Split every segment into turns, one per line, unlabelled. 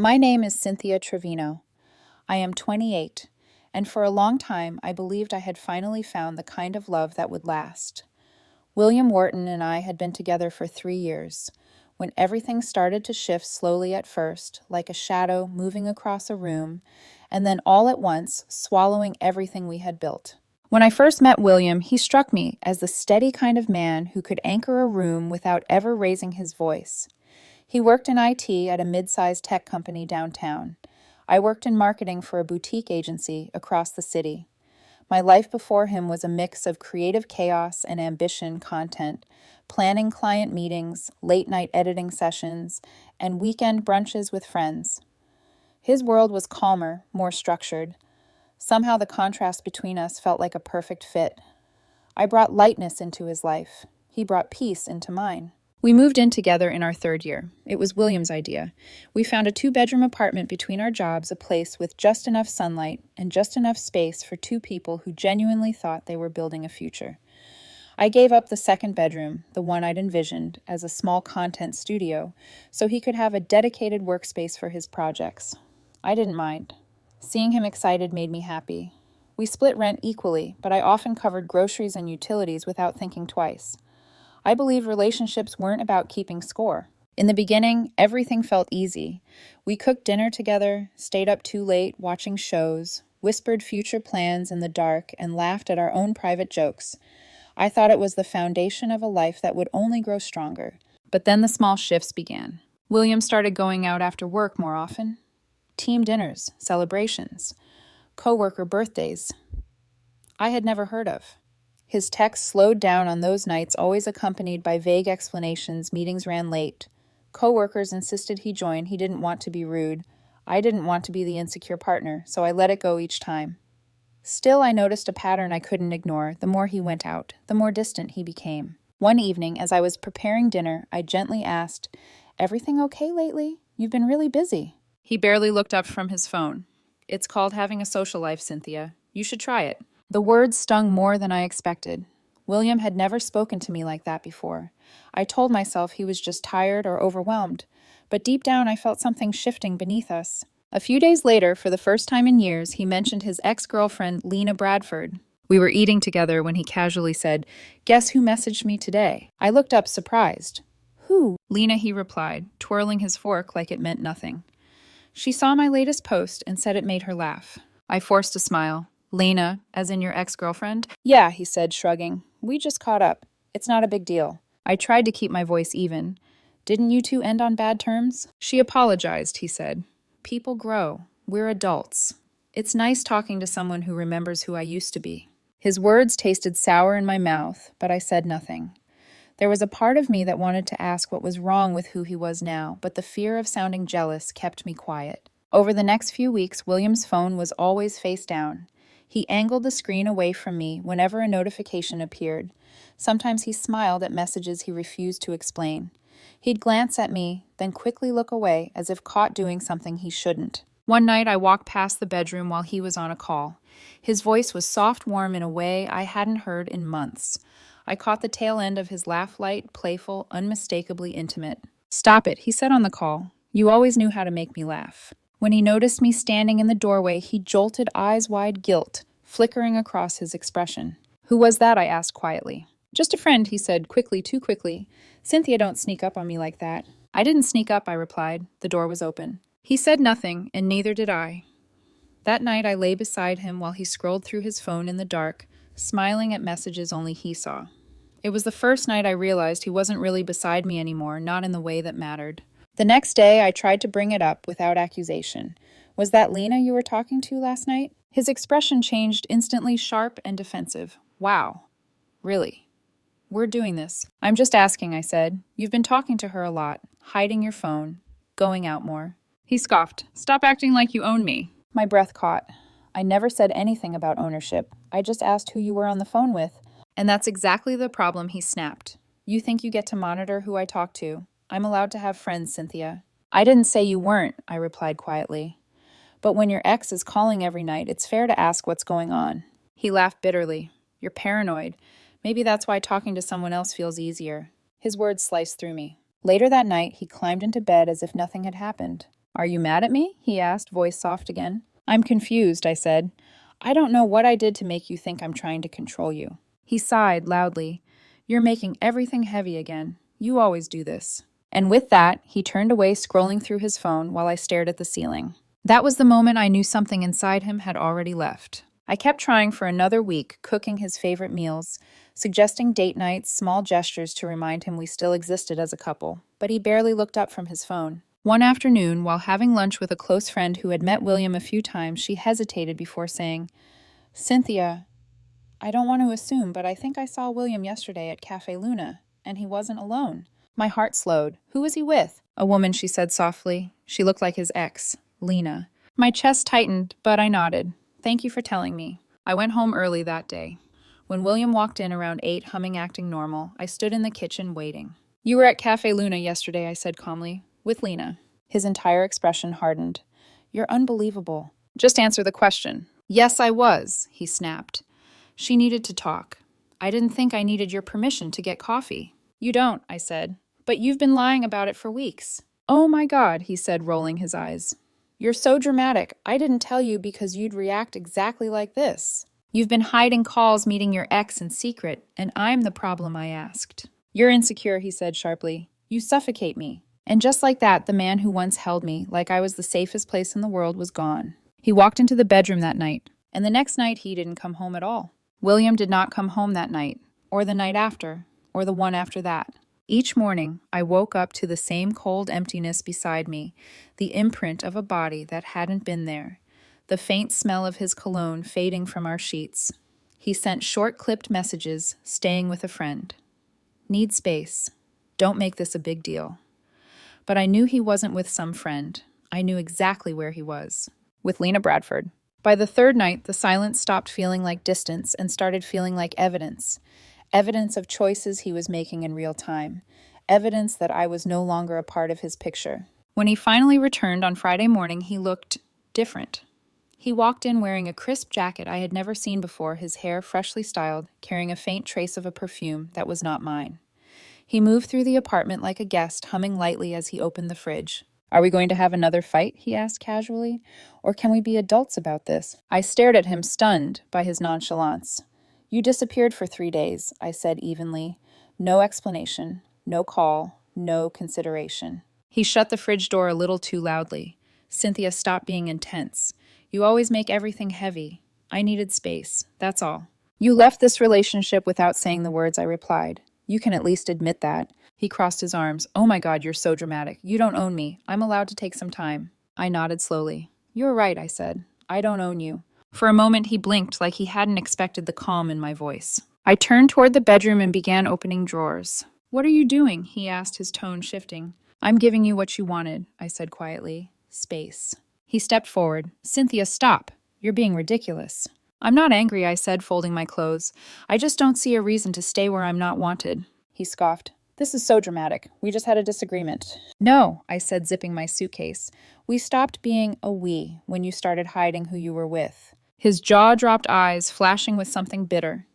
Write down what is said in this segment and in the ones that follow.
My name is Cynthia Trevino. I am 28, and for a long time I believed I had finally found the kind of love that would last. William Wharton and I had been together for 3 years, when everything started to shift slowly at first, like a shadow moving across a room, and then all at once swallowing everything we had built. When I first met William, he struck me as the steady kind of man who could anchor a room without ever raising his voice. He worked in IT at a mid-sized tech company downtown. I worked in marketing for a boutique agency across the city. My life before him was a mix of creative chaos and ambition content, planning client meetings, late-night editing sessions, and weekend brunches with friends. His world was calmer, more structured. Somehow the contrast between us felt like a perfect fit. I brought lightness into his life. He brought peace into mine. We moved in together in our third year. It was William's idea. We found a 2-bedroom apartment between our jobs, a place with just enough sunlight and just enough space for two people who genuinely thought they were building a future. I gave up the second bedroom, the one I'd envisioned, as a small content studio, so he could have a dedicated workspace for his projects. I didn't mind. Seeing him excited made me happy. We split rent equally, but I often covered groceries and utilities without thinking twice. I believe relationships weren't about keeping score. In the beginning, everything felt easy. We cooked dinner together, stayed up too late watching shows, whispered future plans in the dark, and laughed at our own private jokes. I thought it was the foundation of a life that would only grow stronger. But then the small shifts began. William started going out after work more often. Team dinners, celebrations, coworker birthdays I had never heard of. His texts slowed down on those nights, always accompanied by vague explanations. Meetings ran late. Coworkers insisted he join. He didn't want to be rude. I didn't want to be the insecure partner, so I let it go each time. Still, I noticed a pattern I couldn't ignore. The more he went out, the more distant he became. One evening, as I was preparing dinner, I gently asked, "Everything okay lately? You've been really busy." He barely looked up from his phone. "It's called having a social life, Cynthia. You should try it." The words stung more than I expected. William had never spoken to me like that before. I told myself he was just tired or overwhelmed, but deep down I felt something shifting beneath us. A few days later, for the first time in years, he mentioned his ex-girlfriend, Lena Bradford. We were eating together when he casually said, "Guess who messaged me today?" I looked up, surprised. "Who?" "Lena," he replied, twirling his fork like it meant nothing. "She saw my latest post and said it made her laugh." I forced a smile. "Lena, as in your ex-girlfriend?" "Yeah," he said, shrugging. "We just caught up. It's not a big deal." I tried to keep my voice even. "Didn't you two end on bad terms?" "She apologized," he said. "People grow. We're adults. It's nice talking to someone who remembers who I used to be." His words tasted sour in my mouth, but I said nothing. There was a part of me that wanted to ask what was wrong with who he was now, but the fear of sounding jealous kept me quiet. Over the next few weeks, William's phone was always face down. He angled the screen away from me whenever a notification appeared. Sometimes he smiled at messages he refused to explain. He'd glance at me, then quickly look away as if caught doing something he shouldn't. One night I walked past the bedroom while he was on a call. His voice was soft, warm in a way I hadn't heard in months. I caught the tail end of his laugh, light, playful, unmistakably intimate. "Stop it," he said on the call. "You always knew how to make me laugh." When he noticed me standing in the doorway, he jolted, eyes wide, guilt flickering across his expression. "Who was that?" I asked quietly. "Just a friend," he said, quickly, too quickly. "Cynthia, don't sneak up on me like that." "I didn't sneak up," I replied. The door was open. He said nothing, and neither did I. That night I lay beside him while he scrolled through his phone in the dark, smiling at messages only he saw. It was the first night I realized he wasn't really beside me anymore, not in the way that mattered. The next day, I tried to bring it up without accusation. "Was that Lena you were talking to last night?" His expression changed instantly, sharp and defensive. "Wow. Really? We're doing this." "I'm just asking," I said. "You've been talking to her a lot, hiding your phone, going out more." He scoffed. "Stop acting like you own me." My breath caught. I never said anything about ownership. I just asked who you were on the phone with. "And that's exactly the problem," he snapped. "You think you get to monitor who I talk to. I'm allowed to have friends, Cynthia." "I didn't say you weren't," I replied quietly. "But when your ex is calling every night, it's fair to ask what's going on." He laughed bitterly. "You're paranoid. Maybe that's why talking to someone else feels easier." His words sliced through me. Later that night, he climbed into bed as if nothing had happened. Are you mad at me? He asked, voice soft again. I'm confused, I said. I don't know what I did to make you think I'm trying to control you. He sighed loudly. You're making everything heavy again. You always do this. And with that, he turned away, scrolling through his phone while I stared at the ceiling. That was the moment I knew something inside him had already left. I kept trying for another week, cooking his favorite meals, suggesting date nights, small gestures to remind him we still existed as a couple, but he barely looked up from his phone. One afternoon, while having lunch with a close friend who had met William a few times, she hesitated before saying, Cynthia, I don't want to assume, but I think I saw William yesterday at Cafe Luna, and he wasn't alone. My heart slowed. Who was he with? A woman, she said softly. She looked like his ex, Lena. My chest tightened, but I nodded. Thank you for telling me. I went home early that day. When William walked in around 8, humming, acting normal, I stood in the kitchen waiting. You were at Cafe Luna yesterday, I said calmly. With Lena. His entire expression hardened. You're unbelievable. Just answer the question. Yes, I was, he snapped. She needed to talk. I didn't think I needed your permission to get coffee. You don't, I said. But you've been lying about it for weeks. Oh my God, he said, rolling his eyes. You're so dramatic. I didn't tell you because you'd react exactly like this. You've been hiding calls meeting your ex in secret, and I'm the problem, I asked. You're insecure, he said sharply. You suffocate me. And just like that, the man who once held me like I was the safest place in the world was gone. He walked into the bedroom that night, and the next night he didn't come home at all. William did not come home that night, or the night after, or the one after that. Each morning, I woke up to the same cold emptiness beside me, the imprint of a body that hadn't been there, the faint smell of his cologne fading from our sheets. He sent short-clipped messages, staying with a friend. Need space. Don't make this a big deal. But I knew he wasn't with some friend. I knew exactly where he was. With Lena Bradford. By the third night, the silence stopped feeling like distance and started feeling like evidence. Evidence of choices he was making in real time. Evidence that I was no longer a part of his picture. When he finally returned on Friday morning, he looked different. He walked in wearing a crisp jacket I had never seen before, his hair freshly styled, carrying a faint trace of a perfume that was not mine. He moved through the apartment like a guest, humming lightly as he opened the fridge. Are we going to have another fight? He asked casually. Or can we be adults about this? I stared at him, stunned by his nonchalance. You disappeared for 3 days, I said evenly. No explanation, no call, no consideration. He shut the fridge door a little too loudly. Cynthia, stop being intense. You always make everything heavy. I needed space, that's all. You left this relationship without saying the words, I replied. You can at least admit that. He crossed his arms. Oh my God, you're so dramatic. You don't own me. I'm allowed to take some time. I nodded slowly. You're right, I said. I don't own you. For a moment, he blinked like he hadn't expected the calm in my voice. I turned toward the bedroom and began opening drawers. What are you doing? He asked, his tone shifting. I'm giving you what you wanted, I said quietly. Space. He stepped forward. Cynthia, stop. You're being ridiculous. I'm not angry, I said, folding my clothes. I just don't see a reason to stay where I'm not wanted. He scoffed. This is so dramatic. We just had a disagreement. No, I said, zipping my suitcase. We stopped being a we when you started hiding who you were with. His jaw-dropped eyes flashing with something bitter.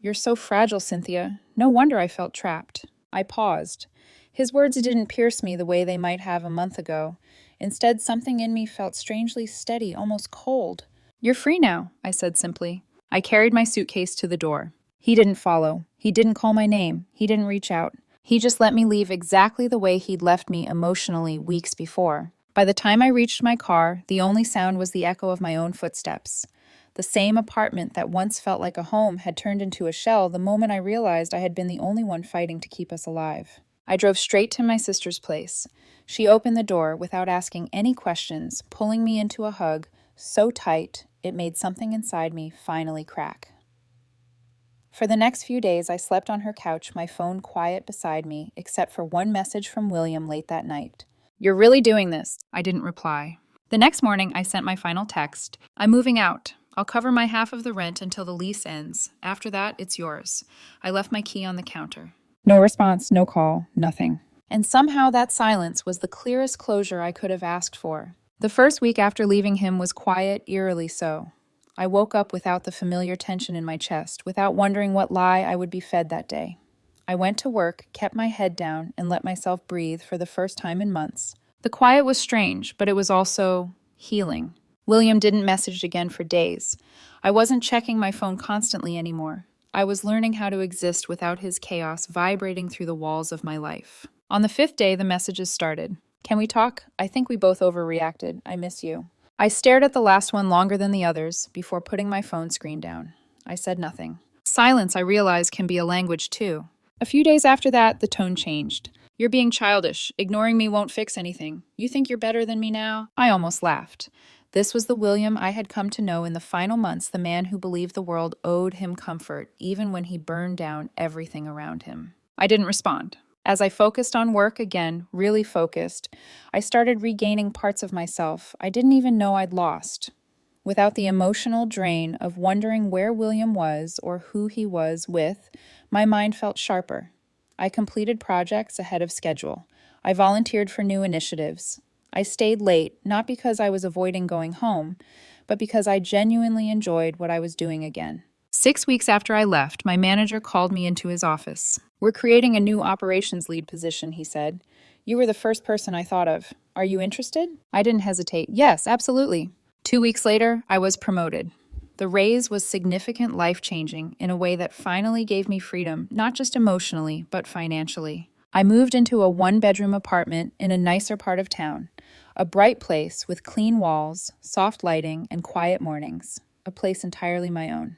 You're so fragile, Cynthia. No wonder I felt trapped. I paused. His words didn't pierce me the way they might have a month ago. Instead, something in me felt strangely steady, almost cold. You're free now, I said simply. I carried my suitcase to the door. He didn't follow. He didn't call my name. He didn't reach out. He just let me leave exactly the way he'd left me emotionally weeks before. By the time I reached my car, the only sound was the echo of my own footsteps. The same apartment that once felt like a home had turned into a shell the moment I realized I had been the only one fighting to keep us alive. I drove straight to my sister's place. She opened the door without asking any questions, pulling me into a hug, so tight it made something inside me finally crack. For the next few days, I slept on her couch, my phone quiet beside me, except for one message from William late that night. You're really doing this. I didn't reply. The next morning, I sent my final text. I'm moving out. I'll cover my half of the rent until the lease ends. After that, it's yours. I left my key on the counter. No response, no call, nothing. And somehow that silence was the clearest closure I could have asked for. The first week after leaving him was quiet, eerily so. I woke up without the familiar tension in my chest, without wondering what lie I would be fed that day. I went to work, kept my head down, and let myself breathe for the first time in months. The quiet was strange, but it was also healing. William didn't message again for days. I wasn't checking my phone constantly anymore. I was learning how to exist without his chaos vibrating through the walls of my life. On the fifth day, the messages started. Can we talk? I think we both overreacted. I miss you. I stared at the last one longer than the others before putting my phone screen down. I said nothing. Silence, I realize, can be a language too. A few days after that, the tone changed. You're being childish. Ignoring me won't fix anything. You think you're better than me now? I almost laughed. This was the William I had come to know in the final months, the man who believed the world owed him comfort, even when he burned down everything around him. I didn't respond. As I focused on work again, really focused, I started regaining parts of myself I didn't even know I'd lost. Without the emotional drain of wondering where William was or who he was with, my mind felt sharper. I completed projects ahead of schedule. I volunteered for new initiatives. I stayed late, not because I was avoiding going home, but because I genuinely enjoyed what I was doing again. 6 weeks after I left, my manager called me into his office. We're creating a new operations lead position, he said. You were the first person I thought of. Are you interested? I didn't hesitate. Yes, absolutely. 2 weeks later, I was promoted. The raise was significant, life-changing in a way that finally gave me freedom, not just emotionally, but financially. I moved into a one-bedroom apartment in a nicer part of town, a bright place with clean walls, soft lighting, and quiet mornings, a place entirely my own.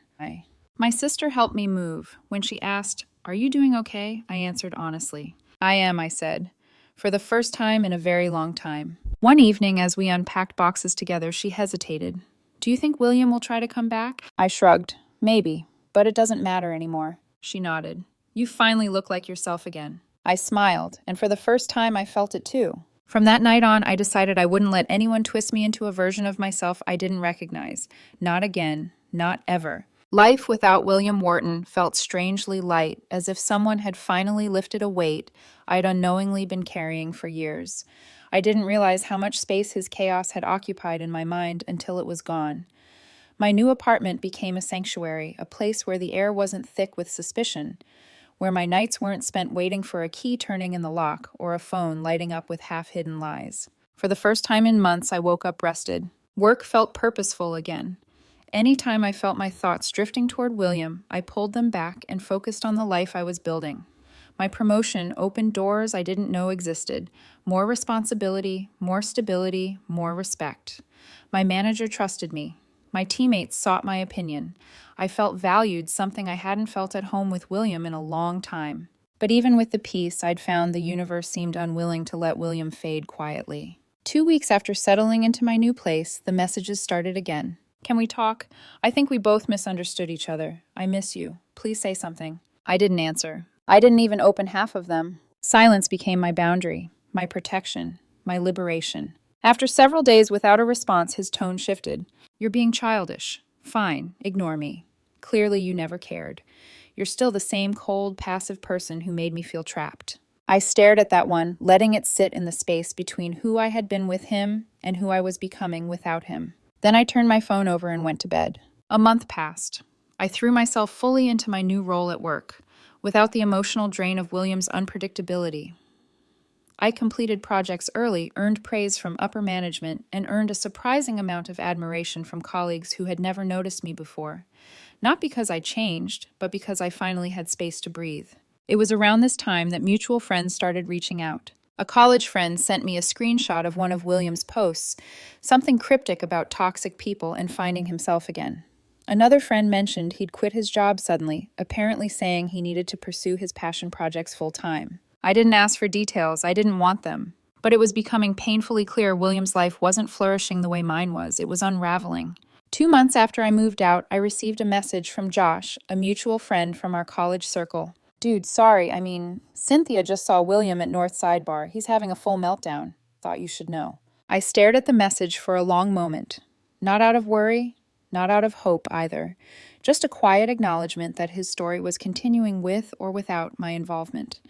My sister helped me move. When she asked, "Are you doing okay?" I answered honestly. "I am," I said, for the first time in a very long time. One evening, as we unpacked boxes together, she hesitated. "Do you think William will try to come back?" I shrugged. "Maybe, but it doesn't matter anymore." She nodded. "You finally look like yourself again." I smiled, and for the first time I felt it too. From that night on, I decided I wouldn't let anyone twist me into a version of myself I didn't recognize. Not again. Not ever. Life without William Wharton felt strangely light, as if someone had finally lifted a weight I'd unknowingly been carrying for years. I didn't realize how much space his chaos had occupied in my mind until it was gone. My new apartment became a sanctuary, a place where the air wasn't thick with suspicion, where my nights weren't spent waiting for a key turning in the lock or a phone lighting up with half-hidden lies. For the first time in months, I woke up rested. Work felt purposeful again. Anytime I felt my thoughts drifting toward William, I pulled them back and focused on the life I was building. My promotion opened doors I didn't know existed. More responsibility, more stability, more respect. My manager trusted me. My teammates sought my opinion. I felt valued, something I hadn't felt at home with William in a long time. But even with the peace I'd found, the universe seemed unwilling to let William fade quietly. 2 weeks after settling into my new place, the messages started again. Can we talk? I think we both misunderstood each other. I miss you. Please say something. I didn't answer. I didn't even open half of them. Silence became my boundary, my protection, my liberation. After several days without a response, his tone shifted. You're being childish. Fine, ignore me. Clearly you never cared. You're still the same cold, passive person who made me feel trapped. I stared at that one, letting it sit in the space between who I had been with him and who I was becoming without him. Then I turned my phone over and went to bed. A month passed. I threw myself fully into my new role at work, without the emotional drain of William's unpredictability. I completed projects early, earned praise from upper management, and earned a surprising amount of admiration from colleagues who had never noticed me before. Not because I changed, but because I finally had space to breathe. It was around this time that mutual friends started reaching out. A college friend sent me a screenshot of one of William's posts, something cryptic about toxic people and finding himself again. Another friend mentioned he'd quit his job suddenly, apparently saying he needed to pursue his passion projects full-time. I didn't ask for details, I didn't want them. But it was becoming painfully clear William's life wasn't flourishing the way mine was. It was unraveling. 2 months after I moved out, I received a message from Josh, a mutual friend from our college circle. Dude, sorry, Cynthia just saw William at North Sidebar. He's having a full meltdown. Thought you should know. I stared at the message for a long moment. Not out of worry, not out of hope either. Just a quiet acknowledgement that his story was continuing with or without my involvement.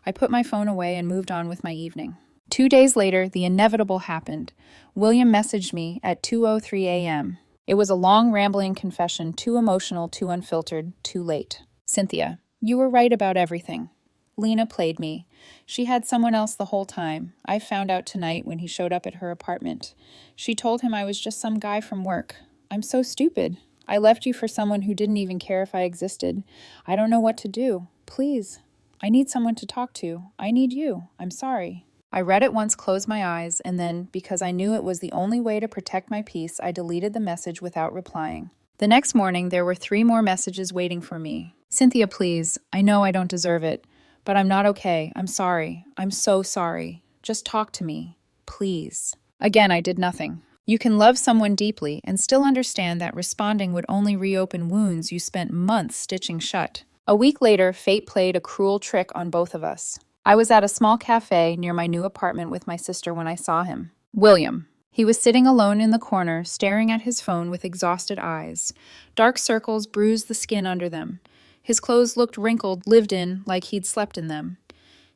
I put my phone away and moved on with my evening. 2 days later, the inevitable happened. William messaged me at 2:03 a.m. It was a long, rambling confession, too emotional, too unfiltered, too late. Cynthia, you were right about everything. Lena played me. She had someone else the whole time. I found out tonight when he showed up at her apartment. She told him I was just some guy from work. I'm so stupid. I left you for someone who didn't even care if I existed. I don't know what to do. Please. I need someone to talk to. I need you. I'm sorry. I read it once, closed my eyes, and then, because I knew it was the only way to protect my peace, I deleted the message without replying. The next morning, there were 3 more messages waiting for me. Cynthia, please. I know I don't deserve it, but I'm not okay. I'm sorry. I'm so sorry. Just talk to me. Please. Again, I did nothing. You can love someone deeply and still understand that responding would only reopen wounds you spent months stitching shut. A week later, fate played a cruel trick on both of us. I was at a small cafe near my new apartment with my sister when I saw him. William. He was sitting alone in the corner, staring at his phone with exhausted eyes. Dark circles bruised the skin under them. His clothes looked wrinkled, lived in, like he'd slept in them.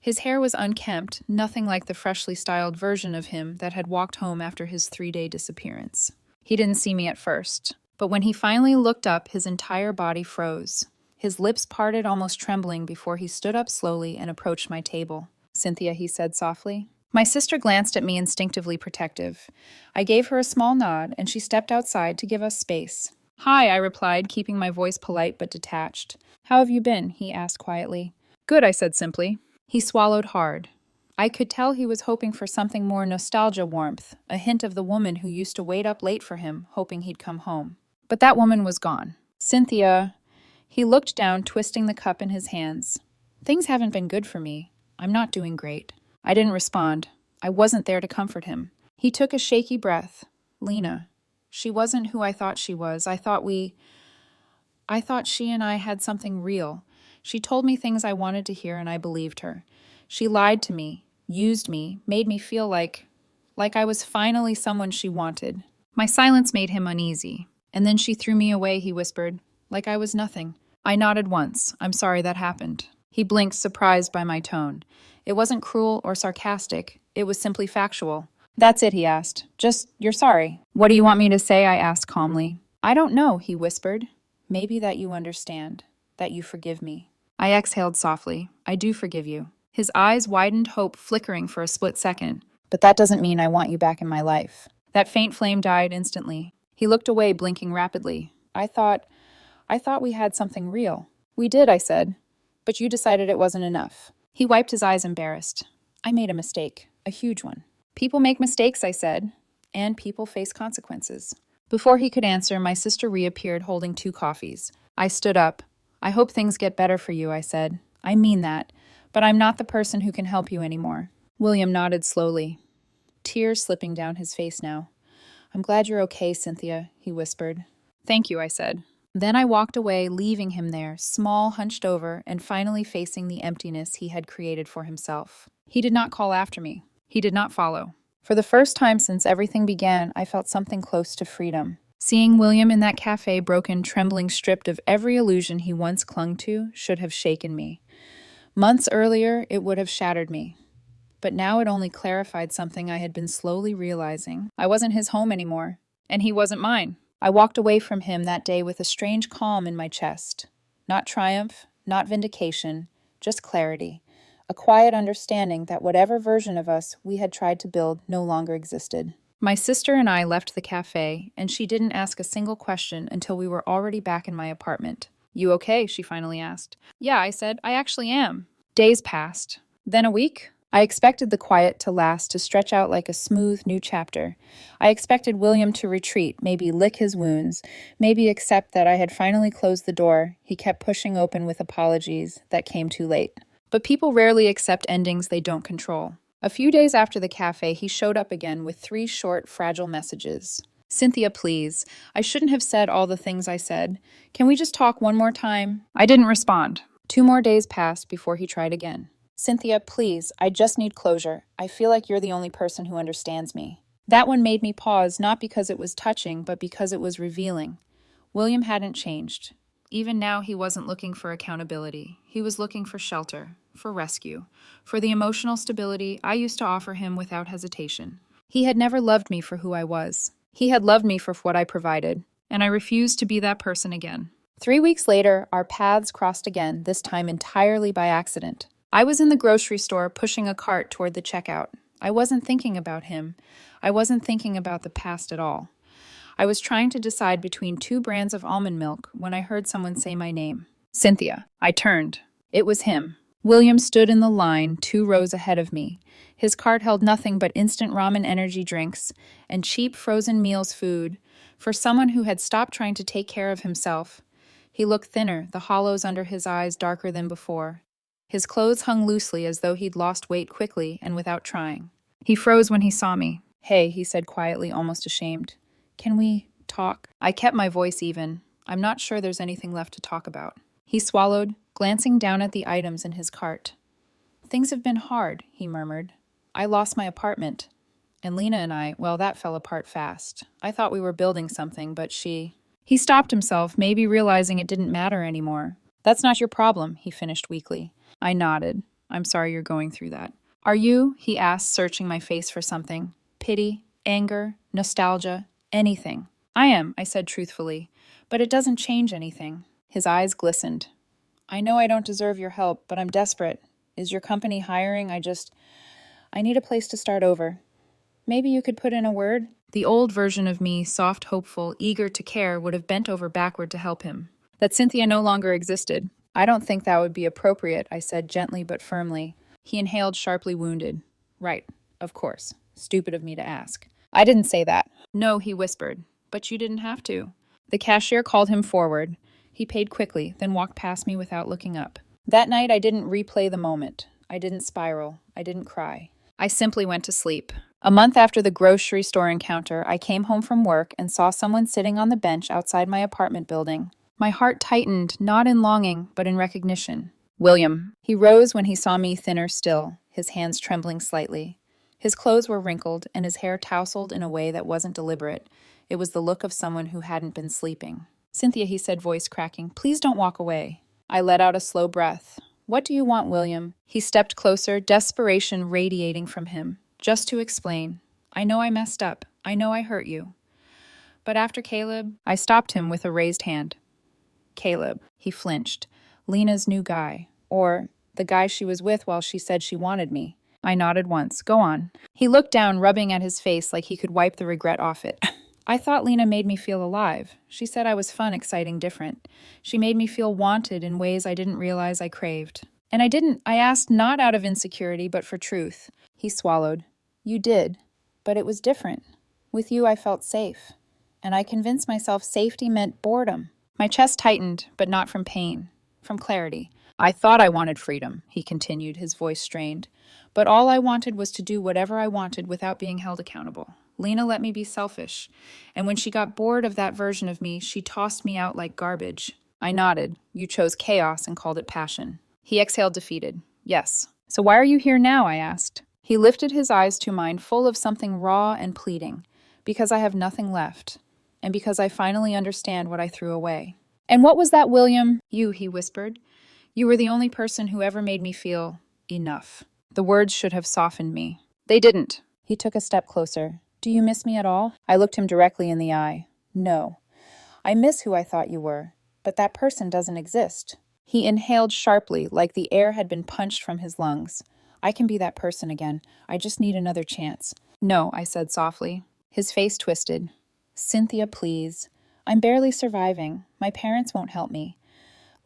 His hair was unkempt, nothing like the freshly styled version of him that had walked home after his 3-day disappearance. He didn't see me at first, but when he finally looked up, his entire body froze. His lips parted, almost trembling, before he stood up slowly and approached my table. Cynthia, he said softly. My sister glanced at me, instinctively protective. I gave her a small nod, and she stepped outside to give us space. Hi, I replied, keeping my voice polite but detached. How have you been? He asked quietly. Good, I said simply. He swallowed hard. I could tell he was hoping for something more nostalgia warmth, a hint of the woman who used to wait up late for him, hoping he'd come home. But that woman was gone. Cynthia. He looked down, twisting the cup in his hands. Things haven't been good for me. I'm not doing great. I didn't respond. I wasn't there to comfort him. He took a shaky breath. Lena. She wasn't who I thought she was. I thought she and I had something real. She told me things I wanted to hear, and I believed her. She lied to me, used me, made me feel like I was finally someone she wanted. My silence made him uneasy. And then she threw me away, he whispered, like I was nothing. I nodded once. I'm sorry that happened. He blinked, surprised by my tone. It wasn't cruel or sarcastic. It was simply factual. That's it, he asked. Just, you're sorry. What do you want me to say? I asked calmly. I don't know, he whispered. Maybe that you understand, that you forgive me. I exhaled softly. I do forgive you. His eyes widened, hope flickering for a split second. But that doesn't mean I want you back in my life. That faint flame died instantly. He looked away, blinking rapidly. I thought we had something real. We did, I said. But you decided it wasn't enough. He wiped his eyes, embarrassed. I made a mistake. A huge one. People make mistakes, I said. And people face consequences. Before he could answer, my sister reappeared holding 2 coffees. I stood up. I hope things get better for you, I said. I mean that, but I'm not the person who can help you anymore. William nodded slowly, tears slipping down his face now. I'm glad you're okay, Cynthia, he whispered. Thank you, I said. Then I walked away, leaving him there, small, hunched over, and finally facing the emptiness he had created for himself. He did not call after me. He did not follow. For the first time since everything began, I felt something close to freedom. Seeing William in that cafe, broken, trembling, stripped of every illusion he once clung to, should have shaken me. Months earlier, it would have shattered me. But now it only clarified something I had been slowly realizing. I wasn't his home anymore, and he wasn't mine. I walked away from him that day with a strange calm in my chest. Not triumph, not vindication, just clarity. A quiet understanding that whatever version of us we had tried to build no longer existed. My sister and I left the cafe, and she didn't ask a single question until we were already back in my apartment. You okay? She finally asked. Yeah, I said, I actually am. Days passed. Then a week? I expected the quiet to last, to stretch out like a smooth new chapter. I expected William to retreat, maybe lick his wounds, maybe accept that I had finally closed the door he kept pushing open with apologies that came too late. But people rarely accept endings they don't control. A few days after the cafe, he showed up again with 3 short, fragile messages. Cynthia, please. I shouldn't have said all the things I said. Can we just talk one more time? I didn't respond. 2 more days passed before he tried again. Cynthia, please. I just need closure. I feel like you're the only person who understands me. That one made me pause, not because it was touching, but because it was revealing. William hadn't changed. Even now, he wasn't looking for accountability. He was looking for shelter, for rescue, for the emotional stability I used to offer him without hesitation. He had never loved me for who I was. He had loved me for what I provided, and I refused to be that person again. 3 weeks later, our paths crossed again, this time entirely by accident. I was in the grocery store pushing a cart toward the checkout. I wasn't thinking about him. I wasn't thinking about the past at all. I was trying to decide between two brands of almond milk when I heard someone say my name. Cynthia. I turned. It was him. William stood in the line 2 rows ahead of me. His cart held nothing but instant ramen energy drinks and cheap frozen meals food for someone who had stopped trying to take care of himself. He looked thinner, the hollows under his eyes darker than before. His clothes hung loosely as though he'd lost weight quickly and without trying. He froze when he saw me. Hey, he said quietly, almost ashamed. Can we talk? I kept my voice even. I'm not sure there's anything left to talk about. He swallowed, glancing down at the items in his cart. Things have been hard, he murmured. I lost my apartment. And Lena and I, well, that fell apart fast. I thought we were building something, but she... He stopped himself, maybe realizing it didn't matter anymore. That's not your problem, he finished weakly. I nodded. I'm sorry you're going through that. Are you? He asked, searching my face for something. Pity, anger, nostalgia, anything. I am, I said truthfully, but it doesn't change anything. His eyes glistened. I know I don't deserve your help, but I'm desperate. Is your company hiring? I need a place to start over. Maybe you could put in a word? The old version of me, soft, hopeful, eager to care, would have bent over backward to help him. That Cynthia no longer existed. I don't think that would be appropriate, I said gently but firmly. He inhaled, sharply wounded. Right, of course. Stupid of me to ask. I didn't say that. No, he whispered. But you didn't have to. The cashier called him forward. He paid quickly, then walked past me without looking up. That night, I didn't replay the moment. I didn't spiral. I didn't cry. I simply went to sleep. A month after the grocery store encounter, I came home from work and saw someone sitting on the bench outside my apartment building. My heart tightened, not in longing, but in recognition. William. He rose when he saw me thinner still, his hands trembling slightly. His clothes were wrinkled and his hair tousled in a way that wasn't deliberate. It was the look of someone who hadn't been sleeping. Cynthia, he said, voice cracking, please don't walk away. I let out a slow breath. What do you want, William? He stepped closer, desperation radiating from him. Just to explain. I know I messed up. I know I hurt you. But after Caleb, I stopped him with a raised hand. Caleb. He flinched. Lena's new guy. Or the guy she was with while she said she wanted me. I nodded once. Go on. He looked down, rubbing at his face like he could wipe the regret off it. I thought Lena made me feel alive. She said I was fun, exciting, different. She made me feel wanted in ways I didn't realize I craved. And I asked not out of insecurity, but for truth. He swallowed. You did. But it was different. With you, I felt safe. And I convinced myself safety meant boredom. My chest tightened, but not from pain, from clarity. I thought I wanted freedom, he continued, his voice strained. But all I wanted was to do whatever I wanted without being held accountable. Lena let me be selfish, and when she got bored of that version of me, she tossed me out like garbage. I nodded. You chose chaos and called it passion. He exhaled, defeated. Yes. So why are you here now? I asked. He lifted his eyes to mine, full of something raw and pleading. Because I have nothing left, and because I finally understand what I threw away. And what was that, William? You, he whispered. You were the only person who ever made me feel enough. The words should have softened me. They didn't. He took a step closer. Do you miss me at all? I looked him directly in the eye. No. I miss who I thought you were, but that person doesn't exist. He inhaled sharply, like the air had been punched from his lungs. I can be that person again. I just need another chance. No, I said softly. His face twisted. Cynthia, please. I'm barely surviving. My parents won't help me.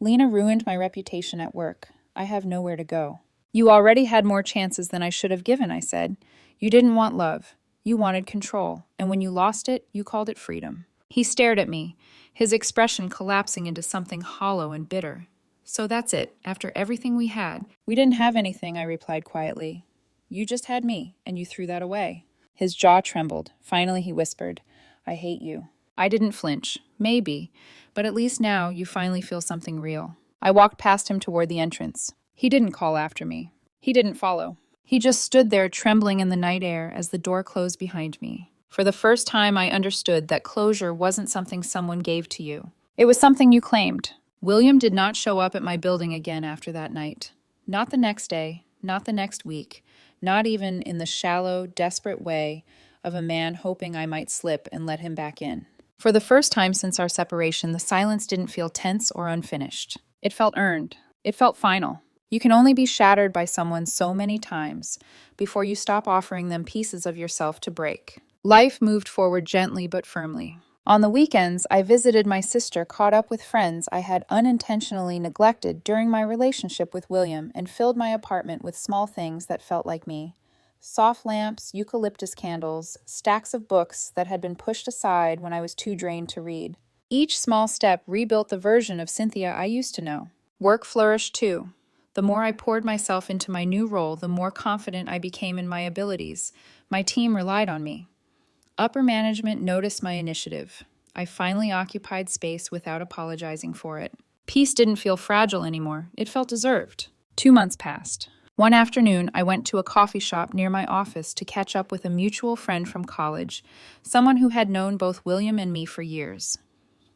Lena ruined my reputation at work. I have nowhere to go. You already had more chances than I should have given, I said. You didn't want love. You wanted control, and when you lost it, you called it freedom. He stared at me, his expression collapsing into something hollow and bitter. So that's it, after everything we had. We didn't have anything, I replied quietly. You just had me, and you threw that away. His jaw trembled. Finally, he whispered, I hate you. I didn't flinch. Maybe, but at least now you finally feel something real. I walked past him toward the entrance. He didn't call after me. He didn't follow. He just stood there trembling in the night air as the door closed behind me. For the first time, I understood that closure wasn't something someone gave to you. It was something you claimed. William did not show up at my building again after that night. Not the next day, not the next week, not even in the shallow, desperate way of a man hoping I might slip and let him back in. For the first time since our separation, the silence didn't feel tense or unfinished. It felt earned. It felt final. You can only be shattered by someone so many times before you stop offering them pieces of yourself to break. Life moved forward gently but firmly. On the weekends, I visited my sister, caught up with friends I had unintentionally neglected during my relationship with William, and filled my apartment with small things that felt like me. Soft lamps, eucalyptus candles, stacks of books that had been pushed aside when I was too drained to read. Each small step rebuilt the version of Cynthia I used to know. Work flourished too. The more I poured myself into my new role, the more confident I became in my abilities. My team relied on me. Upper management noticed my initiative. I finally occupied space without apologizing for it. Peace didn't feel fragile anymore. It felt deserved. 2 months passed. One afternoon, I went to a coffee shop near my office to catch up with a mutual friend from college, someone who had known both William and me for years.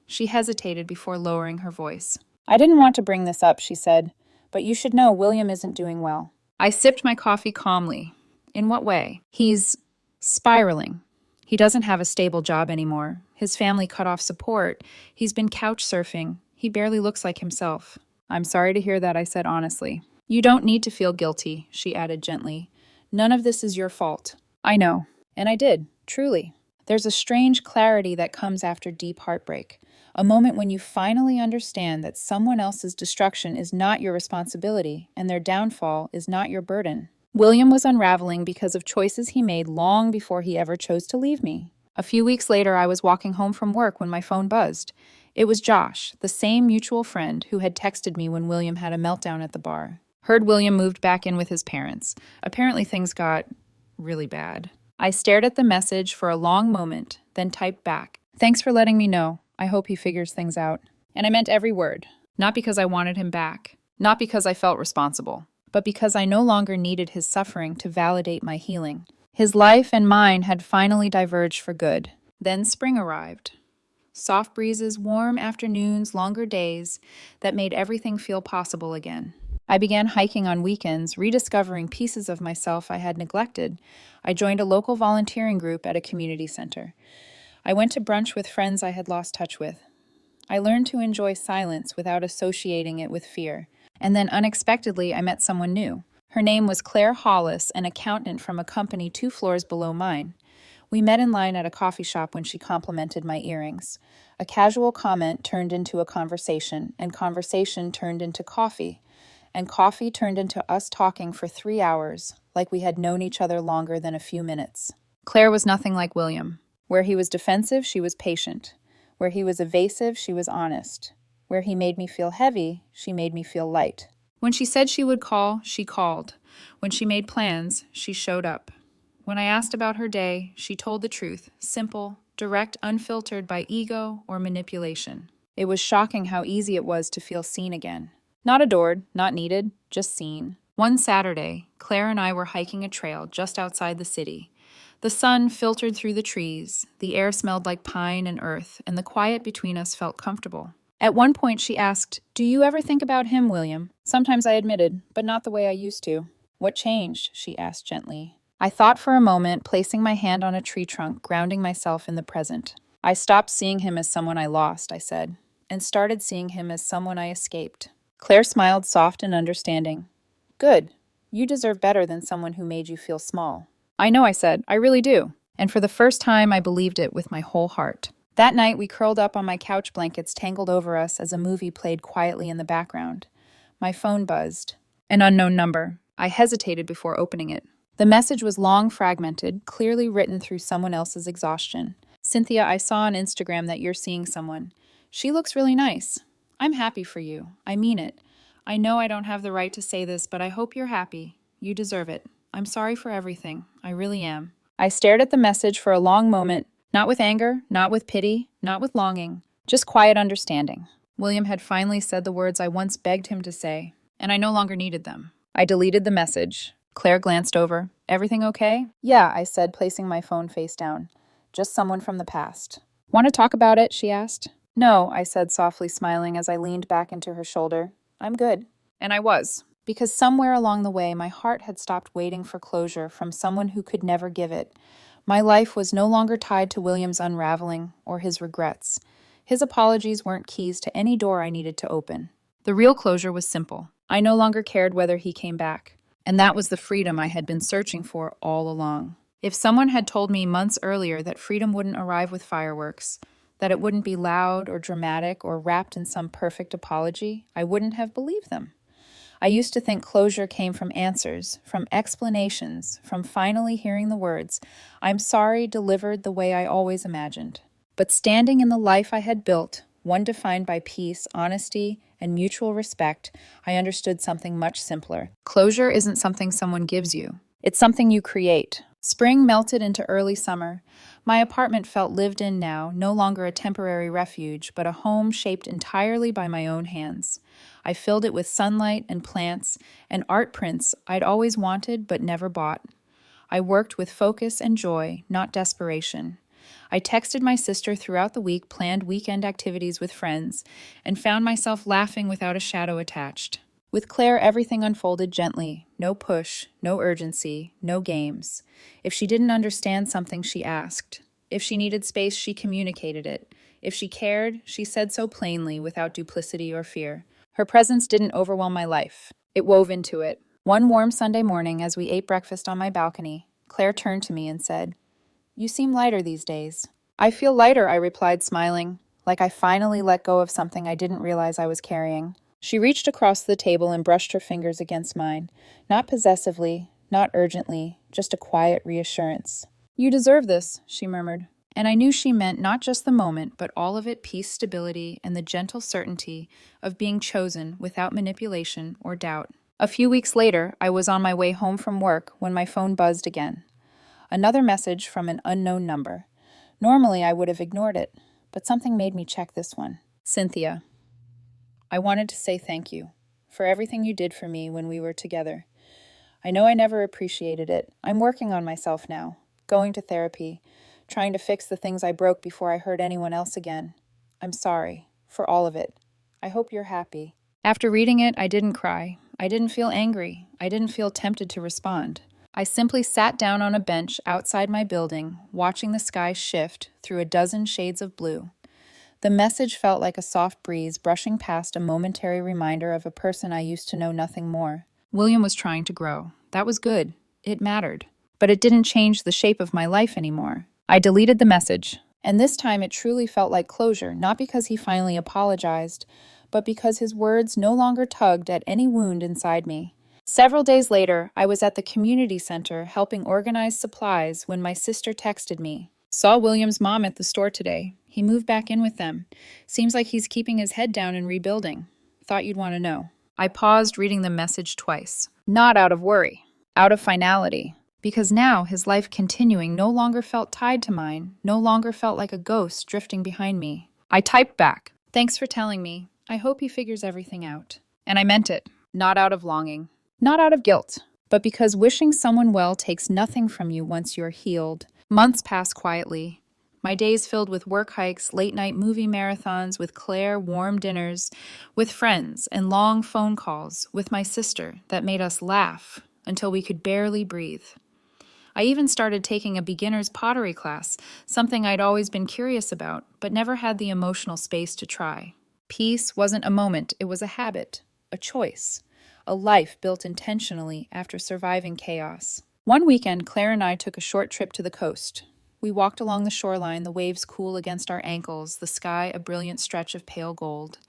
She hesitated before lowering her voice. "I didn't want to bring this up," she said, "but you should know William isn't doing well." I sipped my coffee calmly. "In what way?" "He's spiraling. He doesn't have a stable job anymore. His family cut off support. He's been couch surfing. He barely looks like himself." "I'm sorry to hear that," I said honestly. "You don't need to feel guilty," she added gently. "None of this is your fault." "I know." And I did, truly. There's a strange clarity that comes after deep heartbreak. A moment when you finally understand that someone else's destruction is not your responsibility and their downfall is not your burden. William was unraveling because of choices he made long before he ever chose to leave me. A few weeks later, I was walking home from work when my phone buzzed. It was Josh, the same mutual friend who had texted me when William had a meltdown at the bar. Heard William moved back in with his parents. Apparently things got really bad. I stared at the message for a long moment, then typed back, "Thanks for letting me know. I hope he figures things out." And I meant every word. Not because I wanted him back. Not because I felt responsible. But because I no longer needed his suffering to validate my healing. His life and mine had finally diverged for good. Then spring arrived. Soft breezes, warm afternoons, longer days that made everything feel possible again. I began hiking on weekends, rediscovering pieces of myself I had neglected. I joined a local volunteering group at a community center. I went to brunch with friends I had lost touch with. I learned to enjoy silence without associating it with fear. And then unexpectedly, I met someone new. Her name was Claire Hollis, an accountant from a company 2 floors below mine. We met in line at a coffee shop when she complimented my earrings. A casual comment turned into a conversation, and conversation turned into coffee. And coffee turned into us talking for 3 hours, like we had known each other longer than a few minutes. Claire was nothing like William. Where he was defensive, she was patient. Where he was evasive, she was honest. Where he made me feel heavy, she made me feel light. When she said she would call, she called. When she made plans, she showed up. When I asked about her day, she told the truth, simple, direct, unfiltered by ego or manipulation. It was shocking how easy it was to feel seen again. Not adored, not needed, just seen. One Saturday, Claire and I were hiking a trail just outside the city. The sun filtered through the trees, the air smelled like pine and earth, and the quiet between us felt comfortable. At one point, she asked, "Do you ever think about him, William?" Sometimes I admitted, but not the way I used to. "What changed?" she asked gently. I thought for a moment, placing my hand on a tree trunk, grounding myself in the present. "I stopped seeing him as someone I lost," I said, "and started seeing him as someone I escaped." Claire smiled, soft and understanding. "Good. You deserve better than someone who made you feel small." "I know," I said. "I really do." And for the first time, I believed it with my whole heart. That night, we curled up on my couch blankets tangled over us as a movie played quietly in the background. My phone buzzed. An unknown number. I hesitated before opening it. The message was long, fragmented, clearly written through someone else's exhaustion. "Cynthia, I saw on Instagram that you're seeing someone. She looks really nice. I'm happy for you. I mean it. I know I don't have the right to say this, but I hope you're happy. You deserve it. I'm sorry for everything. I really am." I stared at the message for a long moment. Not with anger, not with pity, not with longing, just quiet understanding. William had finally said the words I once begged him to say, and I no longer needed them. I deleted the message. Claire glanced over. "Everything okay?" "Yeah," I said, placing my phone face down. "Just someone from the past." "Want to talk about it?" she asked. "No," I said, softly smiling as I leaned back into her shoulder. "I'm good." And I was. Because somewhere along the way, my heart had stopped waiting for closure from someone who could never give it. My life was no longer tied to William's unraveling or his regrets. His apologies weren't keys to any door I needed to open. The real closure was simple. I no longer cared whether he came back. And that was the freedom I had been searching for all along. If someone had told me months earlier that freedom wouldn't arrive with fireworks, that it wouldn't be loud or dramatic or wrapped in some perfect apology, I wouldn't have believed them. I used to think closure came from answers, from explanations, from finally hearing the words, "I'm sorry," delivered the way I always imagined. But standing in the life I had built, one defined by peace, honesty, and mutual respect, I understood something much simpler. Closure isn't something someone gives you. It's something you create. Spring melted into early summer. My apartment felt lived in now, no longer a temporary refuge, but a home shaped entirely by my own hands. I filled it with sunlight and plants and art prints I'd always wanted but never bought. I worked with focus and joy, not desperation. I texted my sister throughout the week, planned weekend activities with friends, and found myself laughing without a shadow attached. With Claire, everything unfolded gently. No push, no urgency, no games. If she didn't understand something, she asked. If she needed space, she communicated it. If she cared, she said so plainly, without duplicity or fear. Her presence didn't overwhelm my life. It wove into it. One warm Sunday morning, as we ate breakfast on my balcony, Claire turned to me and said, "You seem lighter these days." "I feel lighter," I replied, smiling, like I finally let go of something I didn't realize I was carrying. She reached across the table and brushed her fingers against mine, not possessively, not urgently, just a quiet reassurance. "You deserve this," she murmured. And I knew she meant not just the moment, but all of it: peace, stability, and the gentle certainty of being chosen without manipulation or doubt. A few weeks later, I was on my way home from work when my phone buzzed again. Another message from an unknown number. Normally, I would have ignored it, but something made me check this one. "Cynthia, I wanted to say thank you for everything you did for me when we were together. I know I never appreciated it. I'm working on myself now, going to therapy, trying to fix the things I broke before I hurt anyone else again. I'm sorry for all of it. I hope you're happy." After reading it, I didn't cry. I didn't feel angry. I didn't feel tempted to respond. I simply sat down on a bench outside my building, watching the sky shift through a dozen shades of blue. The message felt like a soft breeze brushing past a momentary reminder of a person I used to know nothing more. William was trying to grow. That was good. It mattered. But it didn't change the shape of my life anymore. I deleted the message. And this time it truly felt like closure, not because he finally apologized, but because his words no longer tugged at any wound inside me. Several days later, I was at the community center helping organize supplies when my sister texted me. "Saw William's mom at the store today. He moved back in with them. Seems like he's keeping his head down and rebuilding. Thought you'd want to know." I paused, reading the message twice. Not out of worry, out of finality. Because now his life continuing no longer felt tied to mine, no longer felt like a ghost drifting behind me. I typed back, "Thanks for telling me. I hope he figures everything out." And I meant it, not out of longing, not out of guilt, but because wishing someone well takes nothing from you once you're healed. Months passed quietly. My days filled with work hikes, late-night movie marathons, with Claire, warm dinners, with friends, and long phone calls with my sister that made us laugh until we could barely breathe. I even started taking a beginner's pottery class, something I'd always been curious about, but never had the emotional space to try. Peace wasn't a moment, it was a habit, a choice, a life built intentionally after surviving chaos. One weekend, Claire and I took a short trip to the coast. We walked along the shoreline, the waves cool against our ankles, the sky a brilliant stretch of pale gold.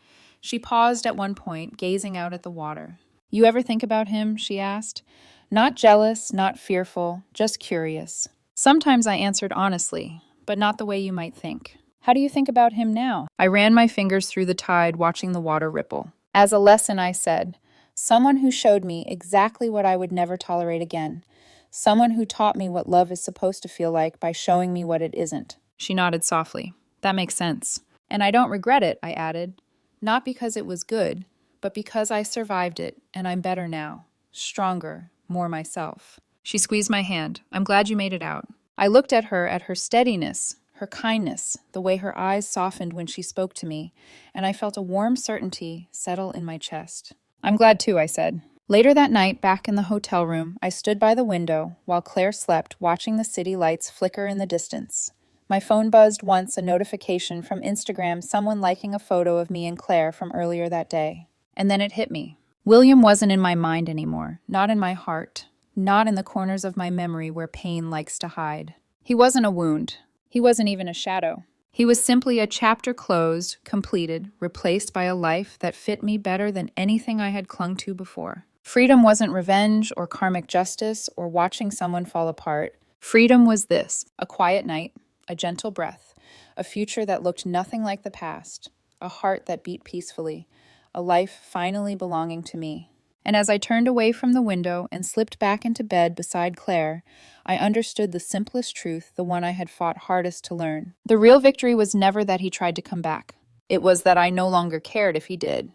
She paused at one point, gazing out at the water. "You ever think about him?" she asked. Not jealous, not fearful, just curious. Sometimes I answered honestly, but not the way you might think. "How do you think about him now?" I ran my fingers through the tide, watching the water ripple. As a lesson, I said, "Someone who showed me exactly what I would never tolerate again. Someone who taught me what love is supposed to feel like by showing me what it isn't." She nodded softly. "That makes sense. And I don't regret it," I added. "Not because it was good, but because I survived it, and I'm better now. Stronger, more myself." She squeezed my hand. "I'm glad you made it out." I looked at her steadiness, her kindness, the way her eyes softened when she spoke to me, and I felt a warm certainty settle in my chest. "I'm glad too," I said. Later that night, back in the hotel room, I stood by the window while Claire slept, watching the city lights flicker in the distance. My phone buzzed once, a notification from Instagram, someone liking a photo of me and Claire from earlier that day. And then it hit me. William wasn't in my mind anymore, not in my heart, not in the corners of my memory where pain likes to hide. He wasn't a wound. He wasn't even a shadow. He was simply a chapter closed, completed, replaced by a life that fit me better than anything I had clung to before. Freedom wasn't revenge or karmic justice or watching someone fall apart. Freedom was this: a quiet night, a gentle breath, a future that looked nothing like the past, a heart that beat peacefully, a life finally belonging to me. And as I turned away from the window and slipped back into bed beside Claire, I understood the simplest truth, the one I had fought hardest to learn. The real victory was never that he tried to come back. It was that I no longer cared if he did.